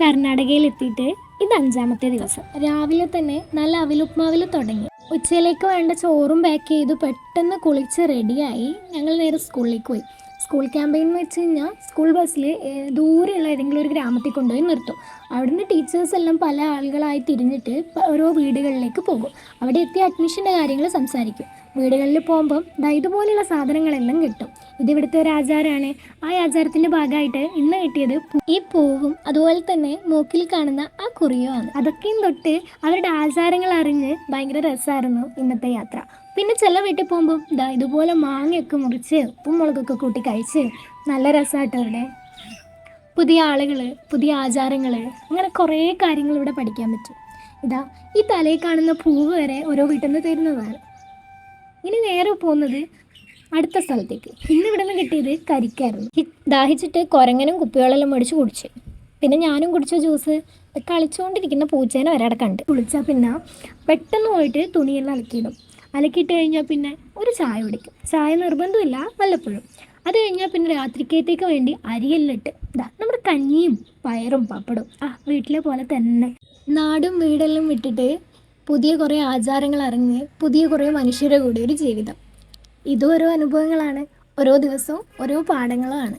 കർണാടകയിലെത്തിയിട്ട് ഇത് 5-ാമത്തെ ദിവസം. രാവിലെ തന്നെ നല്ല അവിലുപ്മാവിൽ തുടങ്ങി. ഉച്ചയിലേക്ക് വേണ്ട ചോറും പാക്ക് ചെയ്തു പെട്ടെന്ന് കുളിച്ച് റെഡിയായി ഞങ്ങൾ നേരെ സ്കൂളിലേക്ക് പോയി. സ്കൂൾ ക്യാമ്പയിൻ എന്ന് വെച്ച് കഴിഞ്ഞാൽ സ്കൂൾ ബസ്സിൽ ദൂരെയുള്ള ഏതെങ്കിലും ഒരു ഗ്രാമത്തിൽ കൊണ്ടുപോയി നിർത്തും. അവിടുന്ന് ടീച്ചേഴ്സ് എല്ലാം പല ആളുകളായി തിരിഞ്ഞിട്ട് ഓരോ വീടുകളിലേക്ക് പോകും. അവിടെ എത്തി അഡ്മിഷൻ്റെ കാര്യങ്ങൾ സംസാരിക്കും. വീടുകളിൽ പോകുമ്പം ഇതുപോലെയുള്ള സാധനങ്ങളെല്ലാം കിട്ടും. ഇതിവിടുത്തെ ഒരു ആചാരമാണ്. ആ ആചാരത്തിൻ്റെ ഭാഗമായിട്ട് ഇന്ന് കിട്ടിയത് ഈ പൂവും അതുപോലെ തന്നെ മൂക്കിൽ കാണുന്ന ആ കുറിയുമാണ്. അതൊക്കെയും തൊട്ട് അവരുടെ ആചാരങ്ങൾ അറിഞ്ഞ് ഭയങ്കര രസമായിരുന്നു ഇന്നത്തെ യാത്ര. പിന്നെ ചില വീട്ടിൽ പോകുമ്പോൾ ഇതുപോലെ മാങ്ങയൊക്കെ മുറിച്ച് ഉപ്പും മുളകൊക്കെ കൂട്ടി കഴിച്ച് നല്ല രസമായിട്ട് അവരുടെ പുതിയ ആളുകൾ, പുതിയ ആചാരങ്ങൾ, അങ്ങനെ കുറേ കാര്യങ്ങൾ ഇവിടെ പഠിക്കാൻ പറ്റും. ഈ തലയിൽ കാണുന്ന പൂവ് വരെ ഓരോ വീട്ടിൽ നിന്ന് തരുന്നതാണ്. ഇനി നേരെ പോകുന്നത് അടുത്ത സ്ഥലത്തേക്ക്. ഇവിടെ നിന്ന് കിട്ടിയത് കരിക്കായിരുന്നു. ദാഹിച്ചിട്ട് കുരങ്ങനും കുപ്പികളെല്ലാം മേടിച്ച് കുടിച്ച്. പിന്നെ ഞാനും കുടിച്ച ജ്യൂസ് കളിച്ചുകൊണ്ടിരിക്കുന്ന പൂച്ചേനെ വരെ അവിടെ കണ്ട്. കുളിച്ചാൽ പിന്നെ പെട്ടെന്ന് പോയിട്ട് തുണിയെല്ലാം അലക്കിയിട്ട് കഴിഞ്ഞാൽ പിന്നെ ഒരു ചായ കുടിക്കും. ചായ നിർബന്ധമില്ല, വല്ലപ്പോഴും. അത് കഴിഞ്ഞാൽ പിന്നെ രാത്രിക്കത്തേക്ക് വേണ്ടി അരിയെല്ലാം ഇട്ട് നമ്മുടെ കഞ്ഞിയും പയറും പപ്പടും വീട്ടിലെ പോലെ തന്നെ. നാടും വീടെല്ലാം വിട്ടിട്ട് പുതിയ കുറേ ആചാരങ്ങൾ അറിഞ്ഞ് പുതിയ കുറേ മനുഷ്യരെ കൂടി ഒരു ജീവിതം. ഇതും ഓരോ അനുഭവങ്ങളാണ്. ഓരോ ദിവസവും ഓരോ പാഠങ്ങളുമാണ്.